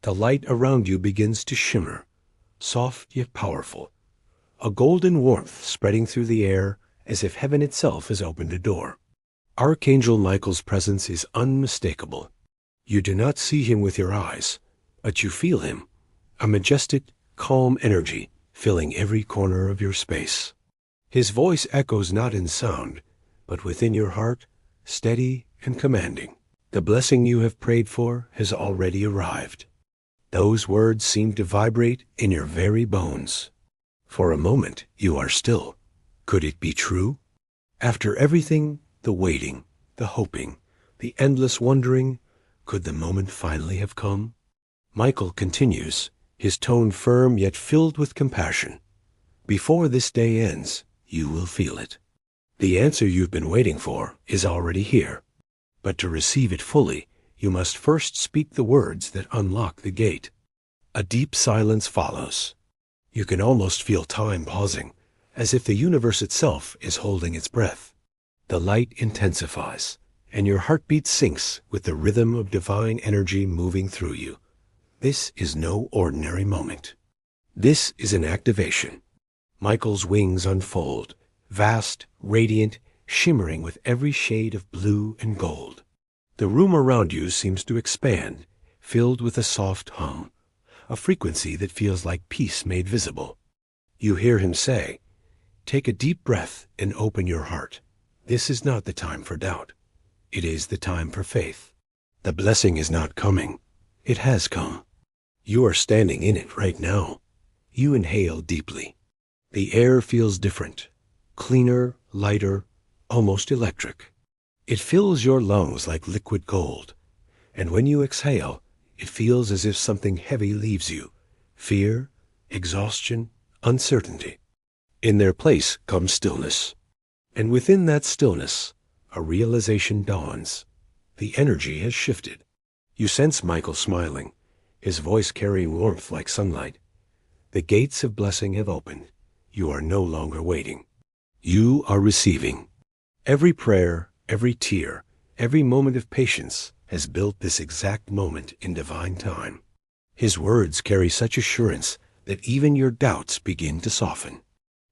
The light around you begins to shimmer, soft yet powerful, a golden warmth spreading through the air as if heaven itself has opened a door. Archangel Michael's presence is unmistakable. You do not see him with your eyes, but you feel him, a majestic, calm energy filling every corner of your space. His voice echoes not in sound, but within your heart, steady and commanding. The blessing you have prayed for has already arrived. Those words seem to vibrate in your very bones. For a moment, you are still. Could it be true? After everything, the waiting, the hoping, the endless wondering, could the moment finally have come? Michael continues, his tone firm yet filled with compassion. Before this day ends, you will feel it. The answer you've been waiting for is already here. But to receive it fully, you must first speak the words that unlock the gate. A deep silence follows. You can almost feel time pausing, as if the universe itself is holding its breath. The light intensifies, and your heartbeat syncs with the rhythm of divine energy moving through you. This is no ordinary moment. This is an activation. Michael's wings unfold, vast, radiant, shimmering with every shade of blue and gold. The room around you seems to expand, filled with a soft hum, a frequency that feels like peace made visible. You hear him say, "Take a deep breath and open your heart. This is not the time for doubt. It is the time for faith. The blessing is not coming. It has come. You are standing in it right now." You inhale deeply. The air feels different, cleaner, lighter, almost electric. It fills your lungs like liquid gold, and when you exhale, it feels as if something heavy leaves you, fear, exhaustion, uncertainty. In their place comes stillness, and within that stillness, a realization dawns. The energy has shifted. You sense Michael smiling, his voice carrying warmth like sunlight. The gates of blessing have opened. You are no longer waiting. You are receiving. Every prayer, every tear, every moment of patience has built this exact moment in divine time. His words carry such assurance that even your doubts begin to soften.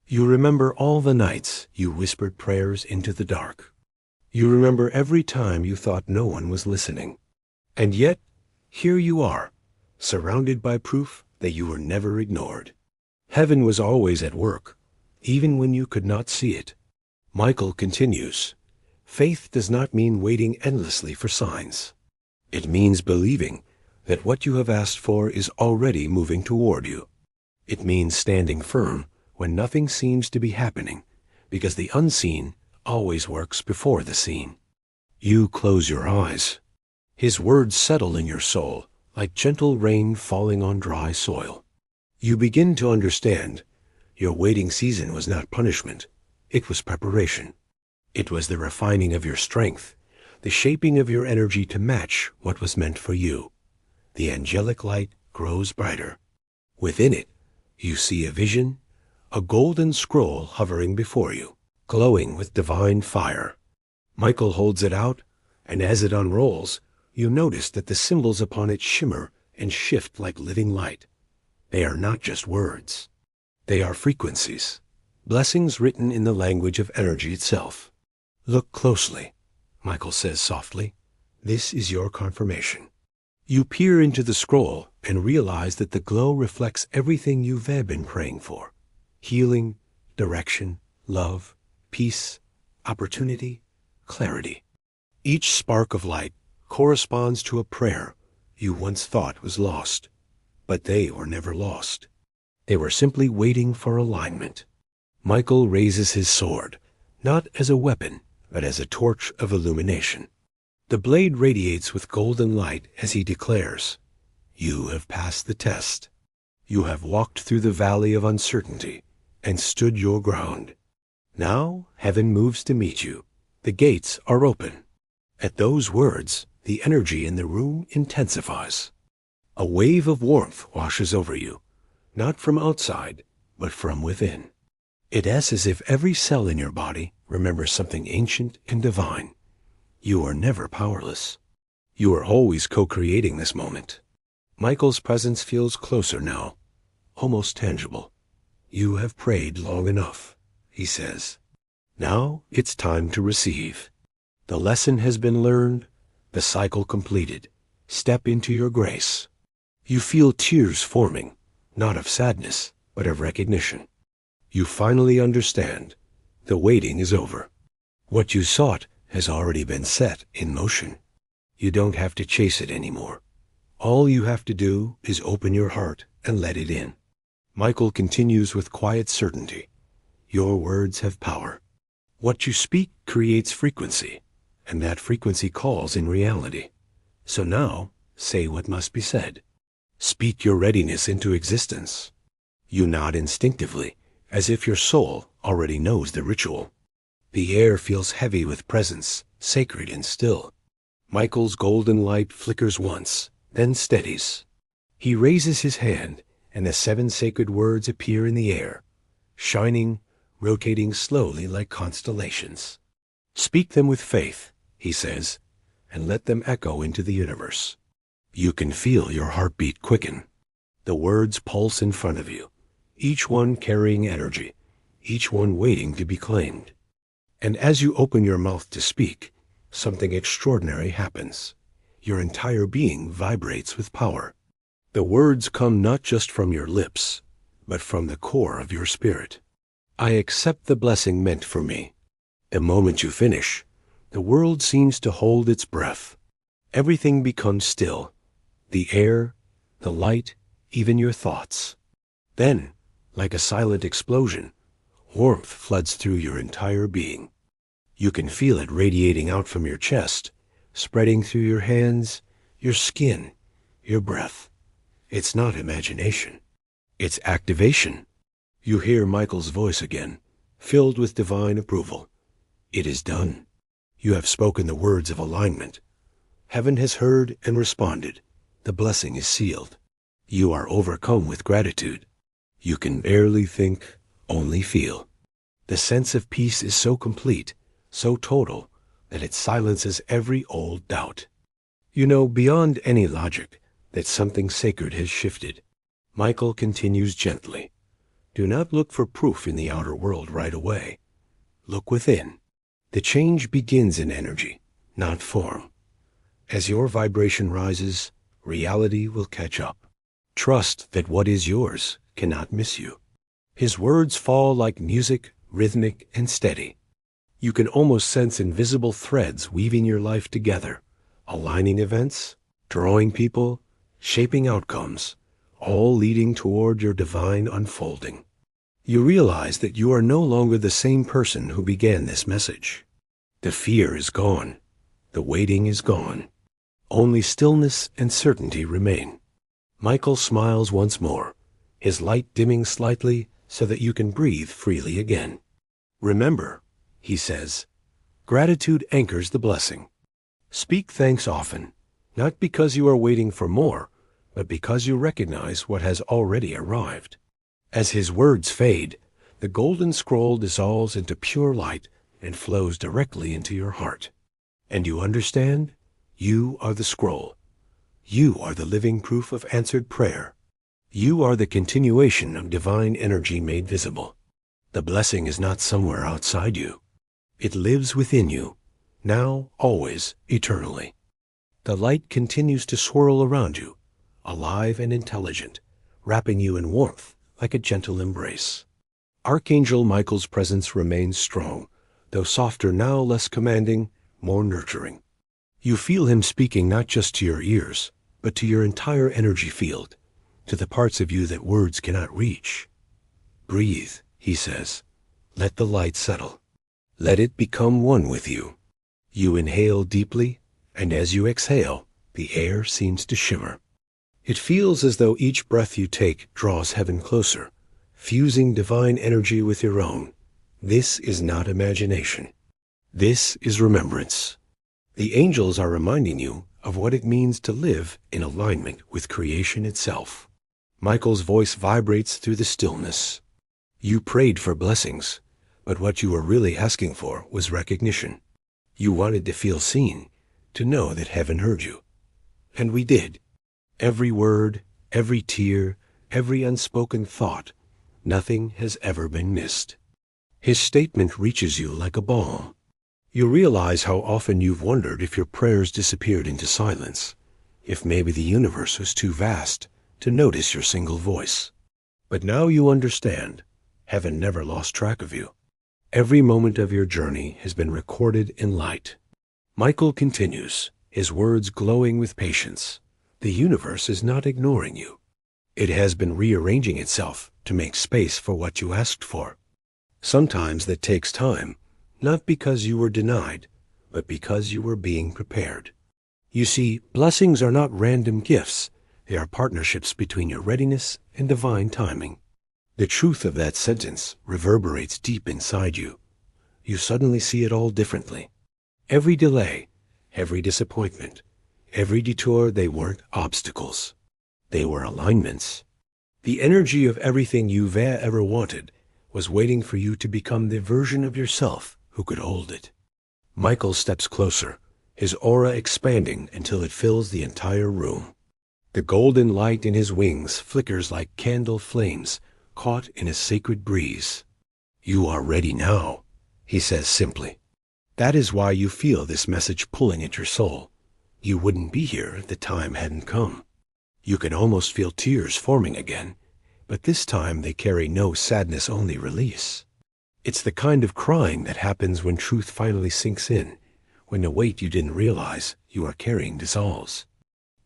You remember all the nights you whispered prayers into the dark. You remember every time you thought no one was listening. And yet, here you are, surrounded by proof that you were never ignored. Heaven was always at work, even when you could not see it. Michael continues, faith does not mean waiting endlessly for signs. It means believing that what you have asked for is already moving toward you. It means standing firm when nothing seems to be happening, because the unseen always works before the seen. You close your eyes. His words settle in your soul like gentle rain falling on dry soil. You begin to understand your waiting season was not punishment. It was preparation. It was the refining of your strength, the shaping of your energy to match what was meant for you. The angelic light grows brighter. Within it, you see a vision, a golden scroll hovering before you, glowing with divine fire. Michael holds it out, and as it unrolls, you notice that the symbols upon it shimmer and shift like living light. They are not just words. They are frequencies, blessings written in the language of energy itself. Look closely, Michael says softly. This is your confirmation. You peer into the scroll and realize that the glow reflects everything you've been praying for. Healing, direction, love, peace, opportunity, clarity. Each spark of light corresponds to a prayer you once thought was lost, but they were never lost. They were simply waiting for alignment. Michael raises his sword, not as a weapon, but as a torch of illumination. The blade radiates with golden light as he declares, "You have passed the test. You have walked through the valley of uncertainty and stood your ground. Now heaven moves to meet you. The gates are open." At those words, the energy in the room intensifies. A wave of warmth washes over you, not from outside, but from within. It is as if every cell in your body remembers something ancient and divine. You are never powerless. You are always co-creating this moment. Michael's presence feels closer now, almost tangible. You have prayed long enough, he says. Now it's time to receive. The lesson has been learned, the cycle completed. Step into your grace. You feel tears forming, not of sadness, but of recognition. You finally understand. The waiting is over. What you sought has already been set in motion. You don't have to chase it anymore. All you have to do is open your heart and let it in. Michael continues with quiet certainty. Your words have power. What you speak creates frequency, and that frequency calls in reality. So now, say what must be said. Speak your readiness into existence. You nod instinctively, as if your soul already knows the ritual. The air feels heavy with presence, sacred and still. Michael's golden light flickers once, then steadies. He raises his hand, and the 7 sacred words appear in the air, shining, rotating slowly like constellations. Speak them with faith, he says, and let them echo into the universe. You can feel your heartbeat quicken. The words pulse in front of you, each one carrying energy, each one waiting to be claimed. And as you open your mouth to speak, something extraordinary happens. Your entire being vibrates with power. The words come not just from your lips, but from the core of your spirit. I accept the blessing meant for me. The moment you finish, the world seems to hold its breath. Everything becomes still. The air, the light, even your thoughts. Then, like a silent explosion, warmth floods through your entire being. You can feel it radiating out from your chest, spreading through your hands, your skin, your breath. It's not imagination. It's activation. You hear Michael's voice again, filled with divine approval. It is done. You have spoken the words of alignment. Heaven has heard and responded. The blessing is sealed. You are overcome with gratitude. You can barely think, only feel. The sense of peace is so complete, so total, that it silences every old doubt. You know beyond any logic that something sacred has shifted. Michael continues gently. Do not look for proof in the outer world right away. Look within. The change begins in energy, not form. As your vibration rises, reality will catch up. Trust that what is yours cannot miss you. His words fall like music, rhythmic and steady. You can almost sense invisible threads weaving your life together, aligning events, drawing people, shaping outcomes, all leading toward your divine unfolding. You realize that you are no longer the same person who began this message. The fear is gone. The waiting is gone. Only stillness and certainty remain. Michael smiles once more, his light dimming slightly so that you can breathe freely again. Remember, he says, gratitude anchors the blessing. Speak thanks often, not because you are waiting for more, but because you recognize what has already arrived. As his words fade, the golden scroll dissolves into pure light and flows directly into your heart. And you understand? You are the scroll. You are the living proof of answered prayer. You are the continuation of divine energy made visible. The blessing is not somewhere outside you. It lives within you, now, always, eternally. The light continues to swirl around you, alive and intelligent, wrapping you in warmth like a gentle embrace. Archangel Michael's presence remains strong, though softer now, less commanding, more nurturing. You feel him speaking not just to your ears, but to your entire energy field, to the parts of you that words cannot reach. Breathe, he says. Let the light settle. Let it become one with you. You inhale deeply, and as you exhale, the air seems to shimmer. It feels as though each breath you take draws heaven closer, fusing divine energy with your own. This is not imagination. This is remembrance. The angels are reminding you of what it means to live in alignment with creation itself. Michael's voice vibrates through the stillness. You prayed for blessings, but what you were really asking for was recognition. You wanted to feel seen, to know that heaven heard you. And we did. Every word, every tear, every unspoken thought, nothing has ever been missed. His statement reaches you like a balm. You realize how often you've wondered if your prayers disappeared into silence, if maybe the universe was too vast to notice your single voice. But now you understand, heaven never lost track of you. Every moment of your journey has been recorded in light. Michael continues, his words glowing with patience. The universe is not ignoring you. It has been rearranging itself to make space for what you asked for. Sometimes that takes time, not because you were denied, but because you were being prepared. You see, blessings are not random gifts. They are partnerships between your readiness and divine timing. The truth of that sentence reverberates deep inside you. You suddenly see it all differently. Every delay, every disappointment, every detour, they weren't obstacles. They were alignments. The energy of everything you've ever wanted was waiting for you to become the version of yourself who could hold it. Michael steps closer, his aura expanding until it fills the entire room. The golden light in his wings flickers like candle flames caught in a sacred breeze. You are ready now, he says simply. That is why you feel this message pulling at your soul. You wouldn't be here if the time hadn't come. You can almost feel tears forming again, but this time they carry no sadness-only release. It's the kind of crying that happens when truth finally sinks in, when the weight you didn't realize you are carrying dissolves.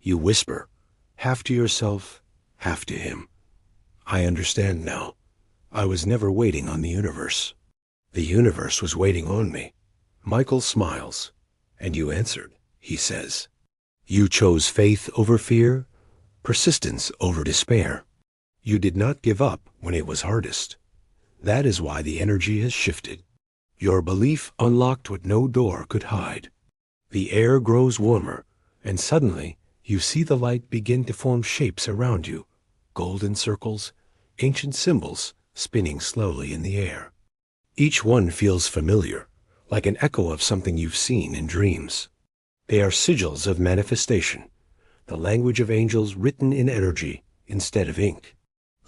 You whisper, half to yourself, half to him. I understand now. I was never waiting on the universe. The universe was waiting on me. Michael smiles. And you answered, he says. You chose faith over fear, persistence over despair. You did not give up when it was hardest. That is why the energy has shifted. Your belief unlocked what no door could hide. The air grows warmer, and suddenly you see the light begin to form shapes around you, golden circles, ancient symbols spinning slowly in the air. Each one feels familiar, like an echo of something you've seen in dreams. They are sigils of manifestation, the language of angels written in energy instead of ink.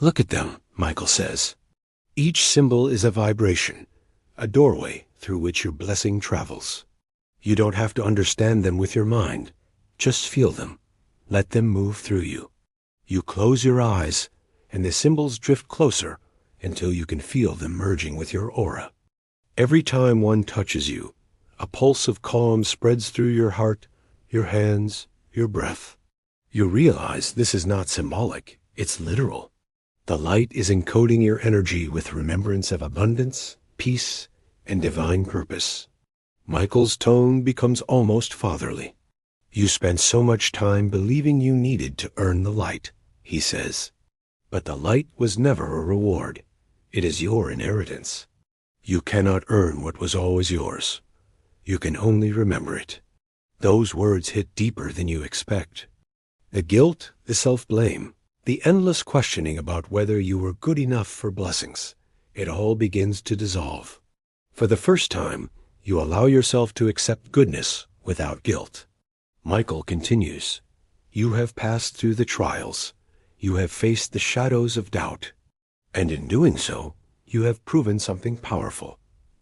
Look at them, Michael says. Each symbol is a vibration, a doorway through which your blessing travels. You don't have to understand them with your mind. Just feel them. Let them move through you. You close your eyes, and the symbols drift closer until you can feel them merging with your aura. Every time one touches you, a pulse of calm spreads through your heart, your hands, your breath. You realize this is not symbolic, it's literal. The light is encoding your energy with remembrance of abundance, peace, and divine purpose. Michael's tone becomes almost fatherly. You spent so much time believing you needed to earn the light, he says. But the light was never a reward. It is your inheritance. You cannot earn what was always yours. You can only remember it. Those words hit deeper than you expect. The guilt, the self-blame, the endless questioning about whether you were good enough for blessings, it all begins to dissolve. For the first time, you allow yourself to accept goodness without guilt. Michael continues, you have passed through the trials. You have faced the shadows of doubt. And in doing so, you have proven something powerful.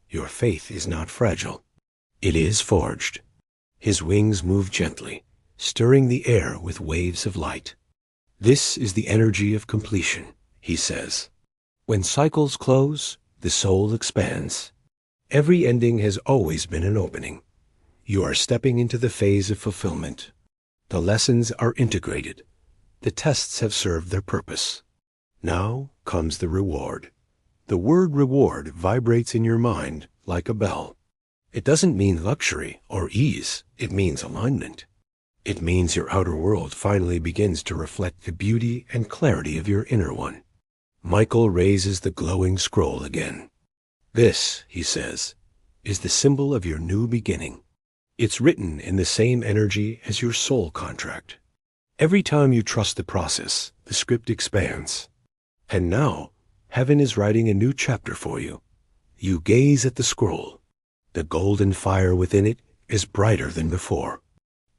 Your faith is not fragile. It is forged. His wings move gently, stirring the air with waves of light. This is the energy of completion, he says. When cycles close, the soul expands. Every ending has always been an opening. You are stepping into the phase of fulfillment. The lessons are integrated. The tests have served their purpose. Now comes the reward. The word reward vibrates in your mind like a bell. It doesn't mean luxury or ease. It means alignment. It means your outer world finally begins to reflect the beauty and clarity of your inner one. Michael raises the glowing scroll again. This, he says, is the symbol of your new beginning. It's written in the same energy as your soul contract. Every time you trust the process, the script expands. And now, heaven is writing a new chapter for you. You gaze at the scroll. The golden fire within it is brighter than before.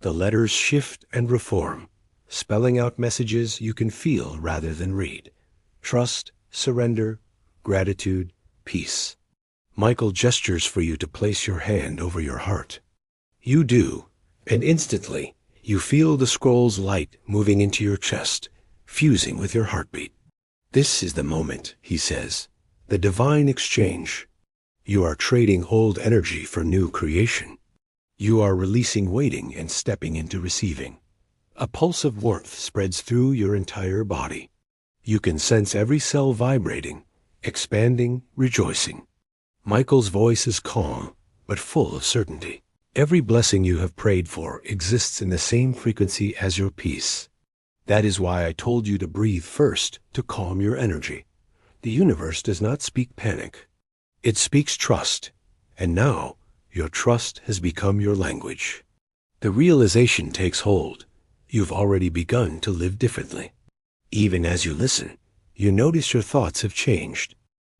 The letters shift and reform. spelling out messages you can feel rather than read. Trust, surrender, gratitude, peace. Michael gestures for you to place your hand over your heart. You do, and instantly you feel the scroll's light moving into your chest, fusing with your heartbeat. This is the moment, he says, the divine exchange. You are trading old energy for new creation. You are releasing waiting and stepping into receiving. A pulse of warmth spreads through your entire body. You can sense every cell vibrating, expanding, rejoicing. Michael's voice is calm, but full of certainty. Every blessing you have prayed for exists in the same frequency as your peace. That is why I told you to breathe first to calm your energy. The universe does not speak panic. It speaks trust, and now your trust has become your language. The realization takes hold. You've already begun to live differently. Even as you listen, you notice your thoughts have changed.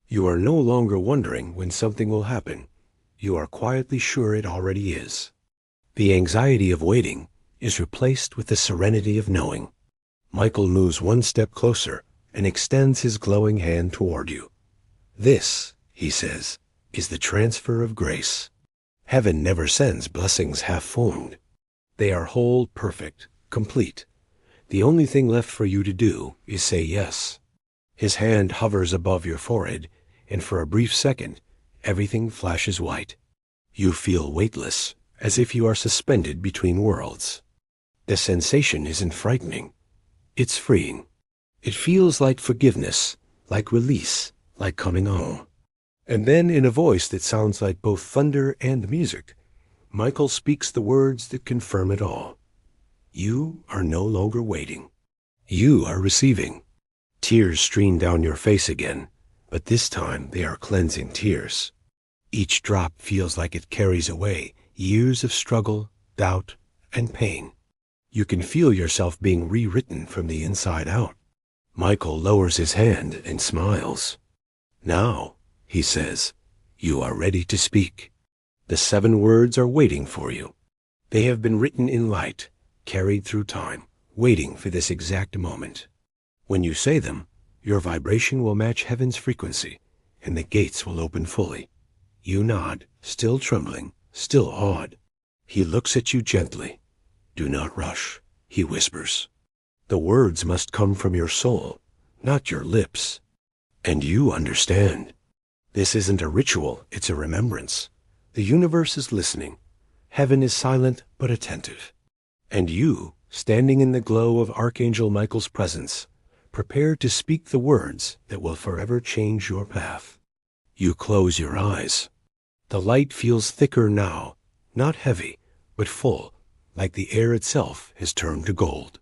You are no longer wondering when something will happen. You are quietly sure it already is. The anxiety of waiting is replaced with the serenity of knowing. Michael moves one step closer and extends his glowing hand toward you. This, he says, is the transfer of grace. Heaven never sends blessings half-formed. They are whole, perfect, complete. The only thing left for you to do is say yes. His hand hovers above your forehead, and for a brief second, everything flashes white. You feel weightless, as if you are suspended between worlds. The sensation isn't frightening. It's freeing. It feels like forgiveness, like release, like coming home. And then, in a voice that sounds like both thunder and music, Michael speaks the words that confirm it all. You are no longer waiting. You are receiving. Tears stream down your face again, but this time they are cleansing tears. Each drop feels like it carries away years of struggle, doubt, and pain. You can feel yourself being rewritten from the inside out. Michael lowers his hand and smiles. Now, he says, you are ready to speak. The 7 words are waiting for you. They have been written in light, carried through time, waiting for this exact moment. When you say them, your vibration will match heaven's frequency, and the gates will open fully. You nod, still trembling, still awed. He looks at you gently. Do not rush, he whispers. The words must come from your soul, not your lips. And you understand. This isn't a ritual, it's a remembrance. The universe is listening. Heaven is silent but attentive. And you, standing in the glow of Archangel Michael's presence, prepare to speak the words that will forever change your path. You close your eyes. The light feels thicker now, not heavy, but full, like the air itself has turned to gold.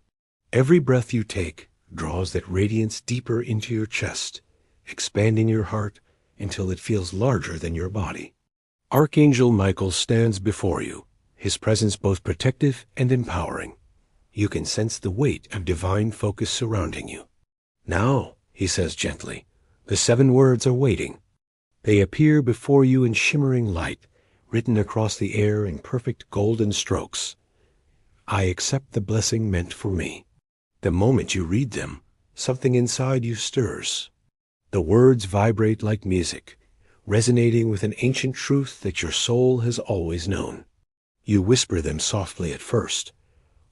Every breath you take draws that radiance deeper into your chest, expanding your heart until it feels larger than your body. Archangel Michael stands before you, his presence both protective and empowering. You can sense the weight of divine focus surrounding you. Now, he says gently, the 7 words are waiting. They appear before you in shimmering light, written across the air in perfect golden strokes. I accept the blessing meant for me. The moment you read them, something inside you stirs. The words vibrate like music, resonating with an ancient truth that your soul has always known. You whisper them softly at first,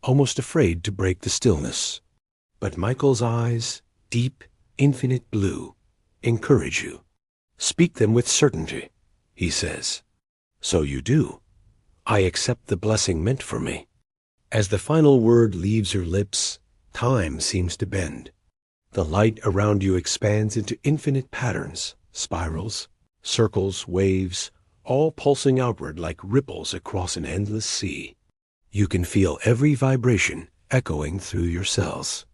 almost afraid to break the stillness. But Michael's eyes, deep, infinite blue, encourage you. Speak them with certainty, he says. So you do. I accept the blessing meant for me. As the final word leaves your lips, time seems to bend. The light around you expands into infinite patterns, spirals, circles, waves, all pulsing outward like ripples across an endless sea. You can feel every vibration echoing through your cells.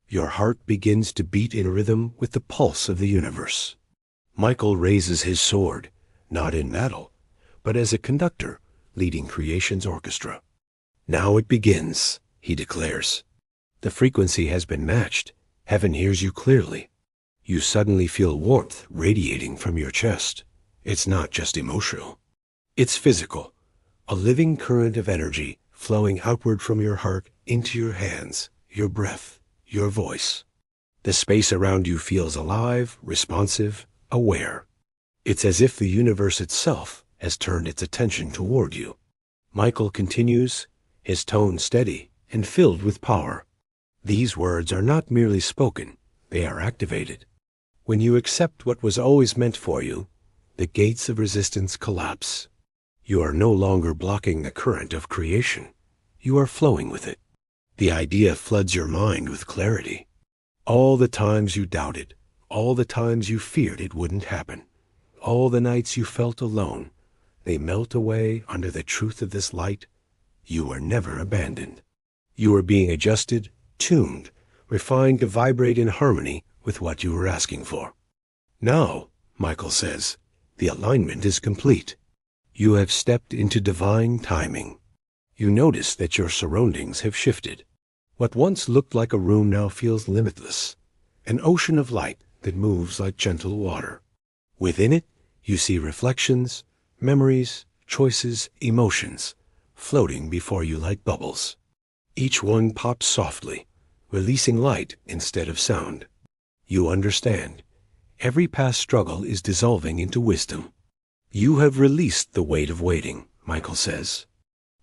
Your heart begins to beat in rhythm with the pulse of the universe. Michael raises his sword, not in battle, but as a conductor leading creation's orchestra. Now it begins, he declares. The frequency has been matched. Heaven hears you clearly. You suddenly feel warmth radiating from your chest. It's not just emotional. It's physical, a living current of energy flowing outward from your heart into your hands, your breath, your voice. The space around you feels alive, responsive, aware. It's as if the universe itself has turned its attention toward you. Michael continues, his tone steady and filled with power. These words are not merely spoken, they are activated. When you accept what was always meant for you, the gates of resistance collapse. You are no longer blocking the current of creation. You are flowing with it. The idea floods your mind with clarity. All the times you doubted, all the times you feared it wouldn't happen, all the nights you felt alone, they melt away under the truth of this light. You were never abandoned. You were being adjusted, tuned, refined to vibrate in harmony with what you were asking for. Now, Michael says, the alignment is complete. You have stepped into divine timing. You notice that your surroundings have shifted. What once looked like a room now feels limitless, an ocean of light that moves like gentle water. Within it, you see reflections, memories, choices, emotions, floating before you like bubbles. Each one pops softly, releasing light instead of sound. You understand. Every past struggle is dissolving into wisdom. You have released the weight of waiting, Michael says.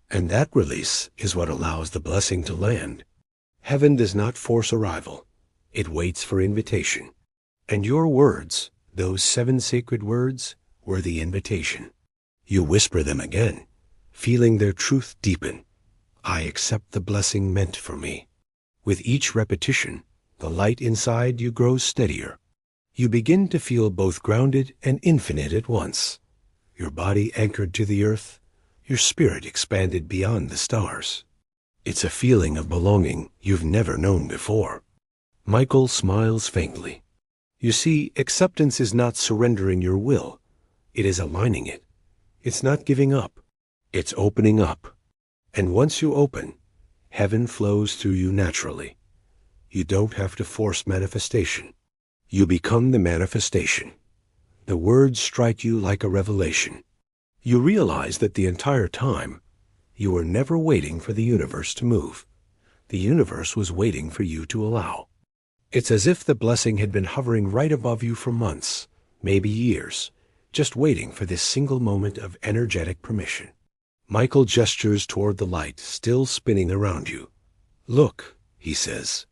And that release is what allows the blessing to land. Heaven does not force arrival. It waits for invitation. And your words, those 7 sacred words, were the invitation. You whisper them again, feeling their truth deepen. I accept the blessing meant for me. With each repetition, the light inside you grows steadier. You begin to feel both grounded and infinite at once. Your body anchored to the earth, your spirit expanded beyond the stars. It's a feeling of belonging you've never known before. Michael smiles faintly. You see, acceptance is not surrendering your will. It is aligning it. It's not giving up. It's opening up. And once you open, heaven flows through you naturally. You don't have to force manifestation. You become the manifestation. The words strike you like a revelation. You realize that the entire time, you were never waiting for the universe to move. The universe was waiting for you to allow. It's as if the blessing had been hovering right above you for months, maybe years, just waiting for this single moment of energetic permission. Michael gestures toward the light still spinning around you. Look, he says.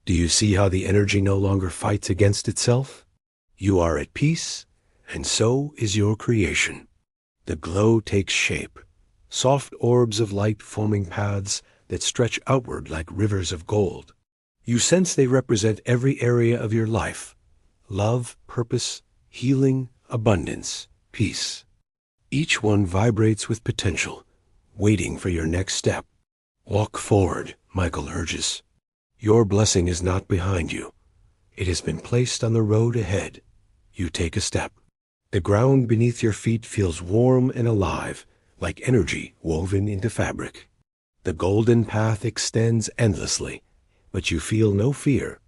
Do you see how the energy no longer fights against itself? You are at peace, and so is your creation. The glow takes shape, soft orbs of light forming paths that stretch outward like rivers of gold. You sense they represent every area of your life: love, purpose, healing, abundance, peace. Each one vibrates with potential, waiting for your next step. Walk forward, Michael urges. Your blessing is not behind you. It has been placed on the road ahead. You take a step. The ground beneath your feet feels warm and alive, like energy woven into fabric. The golden path extends endlessly, but you feel no fear,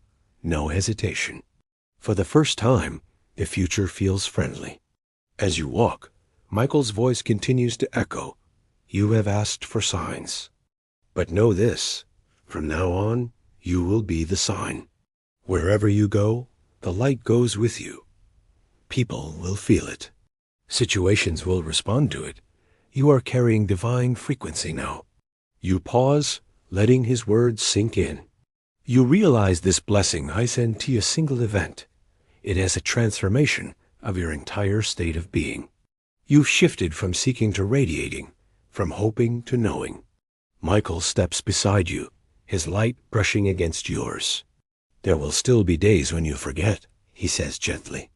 no hesitation. For the first time, the future feels friendly. As you walk, Michael's voice continues to echo. You have asked for signs. But know this, from now on, you will be the sign. Wherever you go, the light goes with you. People will feel it. Situations will respond to it. You are carrying divine frequency now. You pause, letting his words sink in. You realize this blessing I send to a single event. It has a transformation of your entire state of being. You've shifted from seeking to radiating, from hoping to knowing. Michael steps beside you, his light brushing against yours. There will still be days when you forget, he says gently.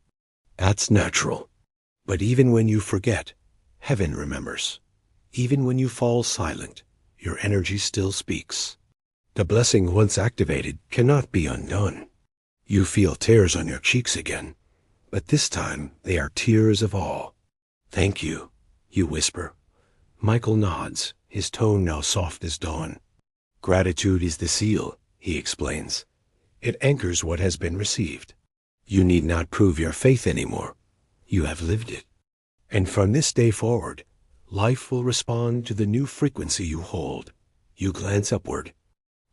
That's natural. But even when you forget, heaven remembers. Even when you fall silent, your energy still speaks. The blessing once activated cannot be undone. You feel tears on your cheeks again, but this time they are tears of awe. Thank you, you whisper. Michael nods, his tone now soft as dawn. Gratitude is the seal, he explains. It anchors what has been received. You need not prove your faith anymore. You have lived it. And from this day forward, life will respond to the new frequency you hold. You glance upward.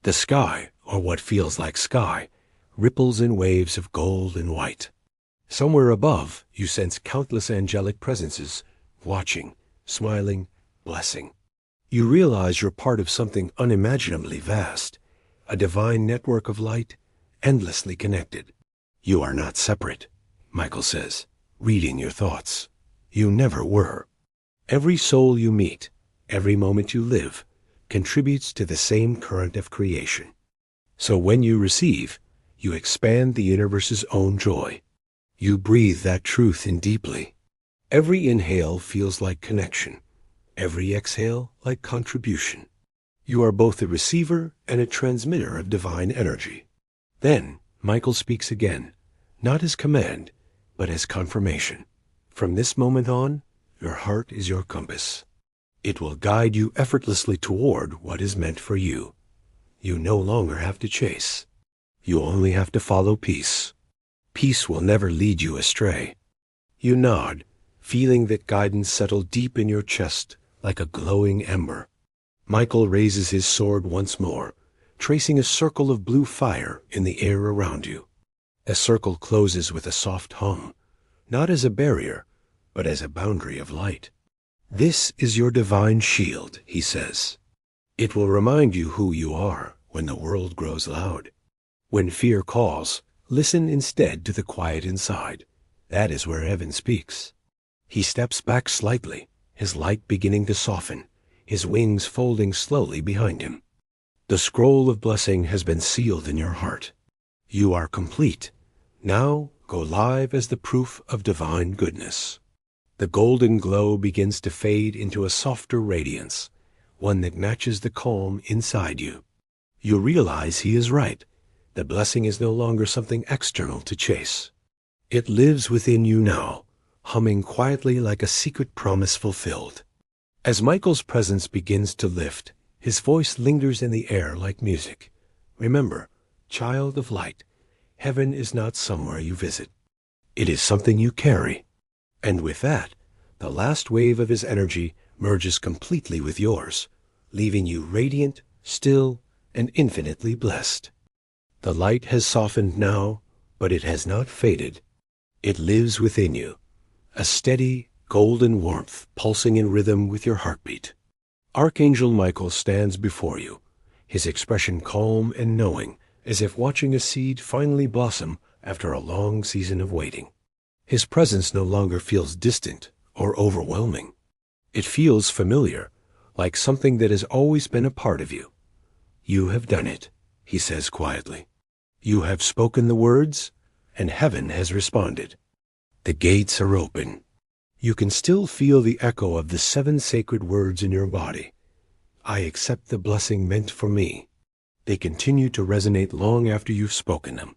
The sky, or what feels like sky, ripples in waves of gold and white. Somewhere above, you sense countless angelic presences, watching, smiling, blessing. You realize you're part of something unimaginably vast, a divine network of light, endlessly connected. You are not separate, Michael says, reading your thoughts. You never were. Every soul you meet, every moment you live, contributes to the same current of creation. So when you receive, you expand the universe's own joy. You breathe that truth in deeply. Every inhale feels like connection. Every exhale like contribution. You are both a receiver and a transmitter of divine energy. Then, Michael speaks again, not as command, but as confirmation. From this moment on, your heart is your compass. It will guide you effortlessly toward what is meant for you. You no longer have to chase. You only have to follow peace. Peace will never lead you astray. You nod, feeling that guidance settle deep in your chest like a glowing ember. Michael raises his sword once more, tracing a circle of blue fire in the air around you. A circle closes with a soft hum, not as a barrier, but as a boundary of light. This is your divine shield, he says. It will remind you who you are when the world grows loud. When fear calls, listen instead to the quiet inside. That is where heaven speaks. He steps back slightly, his light beginning to soften, his wings folding slowly behind him. The scroll of blessing has been sealed in your heart. You are complete. Now go live as the proof of divine goodness. The golden glow begins to fade into a softer radiance, one that matches the calm inside you. You realize he is right. The blessing is no longer something external to chase. It lives within you now, humming quietly like a secret promise fulfilled. As Michael's presence begins to lift, his voice lingers in the air like music. Remember, child of light, heaven is not somewhere you visit. It is something you carry. And with that, the last wave of his energy merges completely with yours, leaving you radiant, still, and infinitely blessed. The light has softened now, but it has not faded. It lives within you, a steady, golden warmth pulsing in rhythm with your heartbeat. Archangel Michael stands before you, his expression calm and knowing, as if watching a seed finally blossom after a long season of waiting. His presence no longer feels distant or overwhelming. It feels familiar, like something that has always been a part of you. You have done it, he says quietly. You have spoken the words, and heaven has responded. The gates are open. You can still feel the echo of the 7 sacred words in your body. I accept the blessing meant for me. They continue to resonate long after you've spoken them,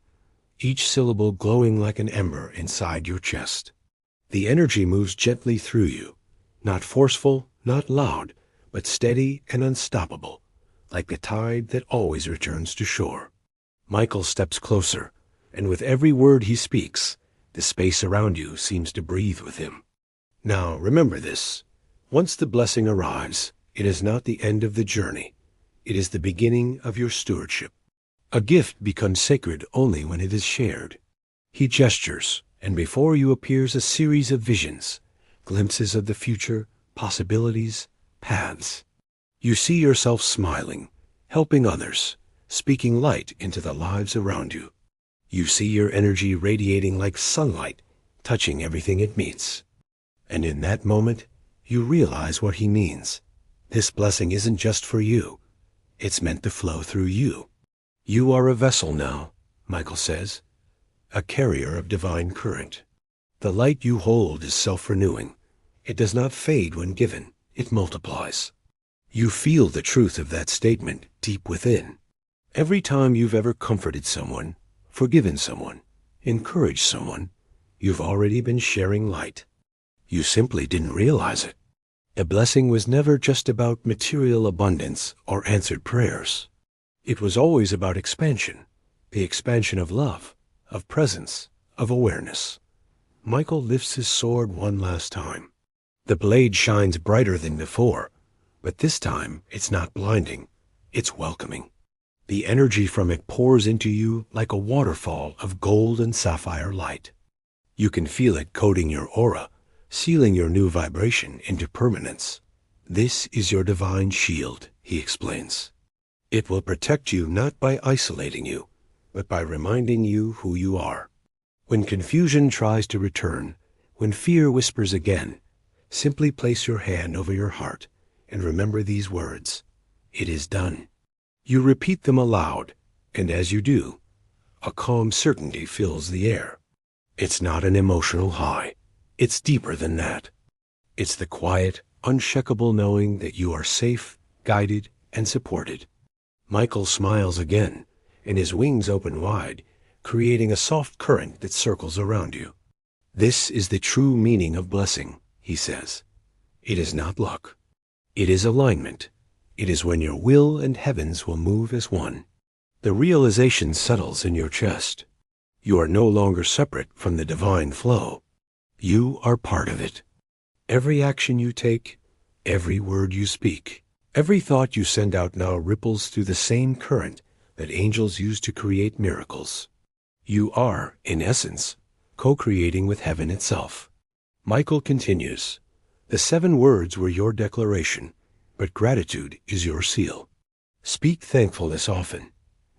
each syllable glowing like an ember inside your chest. The energy moves gently through you, not forceful, not loud, but steady and unstoppable, like the tide that always returns to shore. Michael steps closer, and with every word he speaks, the space around you seems to breathe with him. Now remember this. Once the blessing arrives, it is not the end of the journey. It is the beginning of your stewardship. A gift becomes sacred only when it is shared. He gestures, and before you appears a series of visions, glimpses of the future, possibilities, paths. You see yourself smiling, helping others, speaking light into the lives around you. You see your energy radiating like sunlight, touching everything it meets. And in that moment, you realize what he means. This blessing isn't just for you. It's meant to flow through you. You are a vessel now, Michael says, a carrier of divine current. The light you hold is self-renewing. It does not fade when given. It multiplies. You feel the truth of that statement deep within. Every time you've ever comforted someone, forgiven someone, encouraged someone, you've already been sharing light. You simply didn't realize it. The blessing was never just about material abundance or answered prayers. It was always about expansion, the expansion of love, of presence, of awareness. Michael lifts his sword one last time. The blade shines brighter than before, but this time it's not blinding, it's welcoming. The energy from it pours into you like a waterfall of gold and sapphire light. You can feel it coating your aura, sealing your new vibration into permanence. This is your divine shield, he explains. It will protect you not by isolating you, but by reminding you who you are. When confusion tries to return, when fear whispers again, simply place your hand over your heart and remember these words. It is done. You repeat them aloud, and as you do, a calm certainty fills the air. It's not an emotional high. It's deeper than that. It's the quiet, unshakable knowing that you are safe, guided, and supported. Michael smiles again, and his wings open wide, creating a soft current that circles around you. This is the true meaning of blessing, he says. It is not luck. It is alignment. It is when your will and heavens will move as one. The realization settles in your chest. You are no longer separate from the divine flow. You are part of it. Every action you take, every word you speak, every thought you send out now ripples through the same current that angels use to create miracles. You are, in essence, co-creating with heaven itself. Michael continues, the 7 words were your declaration, but gratitude is your seal. Speak thankfulness often,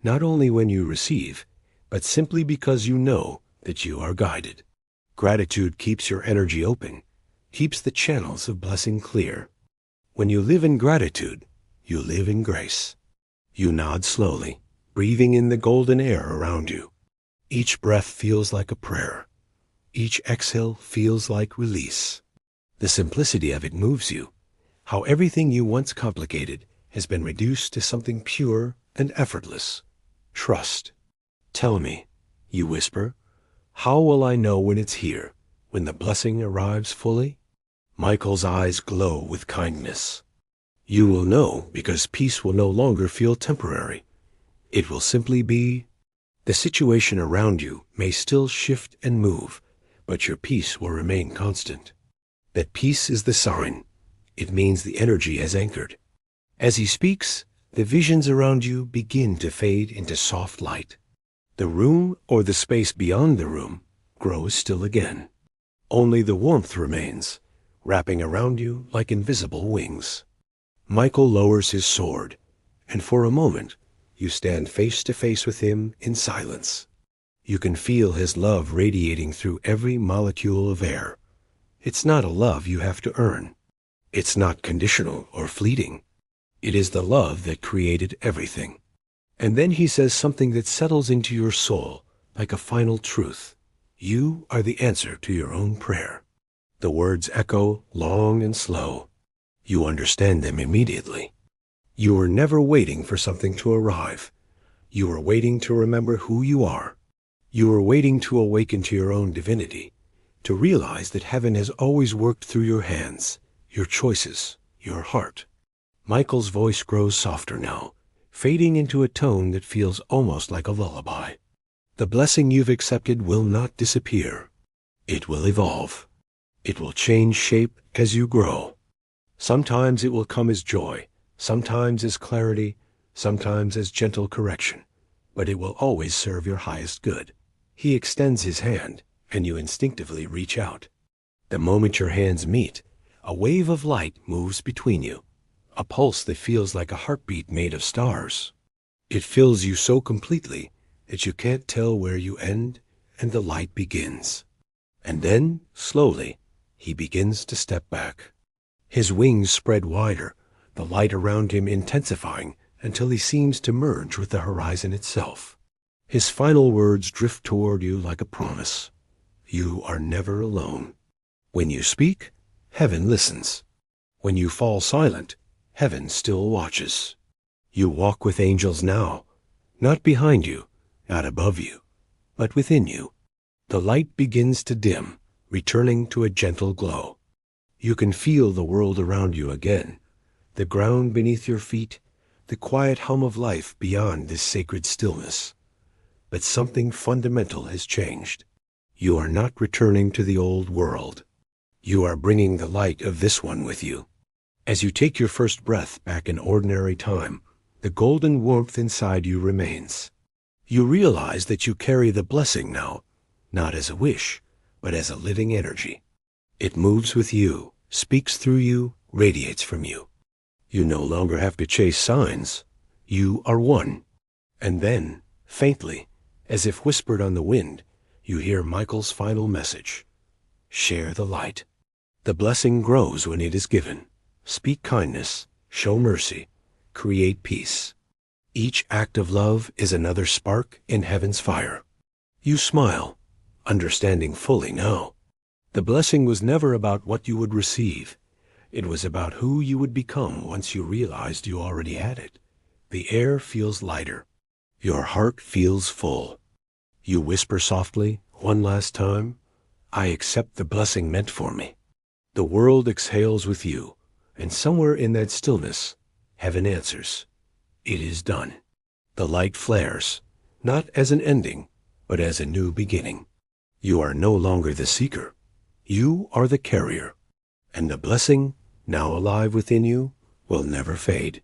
not only when you receive, but simply because you know that you are guided. Gratitude keeps your energy open, keeps the channels of blessing clear. When you live in gratitude, you live in grace. You nod slowly, breathing in the golden air around you. Each breath feels like a prayer. Each exhale feels like release. The simplicity of it moves you. How everything you once complicated has been reduced to something pure and effortless. Trust. Tell me, you whisper, how will I know when it's here, when the blessing arrives fully? Michael's eyes glow with kindness. You will know because peace will no longer feel temporary. It will simply be. The situation around you may still shift and move, but your peace will remain constant. That peace is the sign. It means the energy has anchored. As he speaks, the visions around you begin to fade into soft light. The room or the space beyond the room grows still again. Only the warmth remains, wrapping around you like invisible wings. Michael lowers his sword, and for a moment you stand face to face with him in silence. You can feel his love radiating through every molecule of air. It's not a love you have to earn. It's not conditional or fleeting. It is the love that created everything. And then he says something that settles into your soul like a final truth. You are the answer to your own prayer. The words echo long and slow. You understand them immediately. You were never waiting for something to arrive. You were waiting to remember who you are. You were waiting to awaken to your own divinity, to realize that heaven has always worked through your hands, your choices, your heart. Michael's voice grows softer now, fading into a tone that feels almost like a lullaby. The blessing you've accepted will not disappear. It will evolve. It will change shape as you grow. Sometimes it will come as joy, sometimes as clarity, sometimes as gentle correction, but it will always serve your highest good. He extends his hand, and you instinctively reach out. The moment your hands meet, a wave of light moves between you, a pulse that feels like a heartbeat made of stars. It fills you so completely that you can't tell where you end and the light begins. And then, slowly, he begins to step back. His wings spread wider, the light around him intensifying until he seems to merge with the horizon itself. His final words drift toward you like a promise. You are never alone. When you speak, heaven listens. When you fall silent, heaven still watches. You walk with angels now, not behind you, not above you, but within you. The light begins to dim, returning to a gentle glow. You can feel the world around you again, the ground beneath your feet, the quiet hum of life beyond this sacred stillness. But something fundamental has changed. You are not returning to the old world. You are bringing the light of this one with you. As you take your first breath back in ordinary time, The golden warmth inside you remains. You realize that you carry the blessing now, not as a wish, but as a living energy. It moves with you, speaks through you, radiates from you. You no longer have to chase signs. You are one. And then, faintly, as if whispered on the wind, you hear Michael's final message. Share the light. The blessing grows when it is given. Speak kindness, show mercy, create peace. Each act of love is another spark in heaven's fire. You smile, understanding fully now. The blessing was never about what you would receive. It was about who you would become once you realized you already had it. The air feels lighter. Your heart feels full. You whisper softly, one last time, I accept the blessing meant for me. The world exhales with you, and somewhere in that stillness, heaven answers. It is done. The light flares, not as an ending, but as a new beginning. You are no longer the seeker. You are the carrier, and the blessing, now alive within you, will never fade.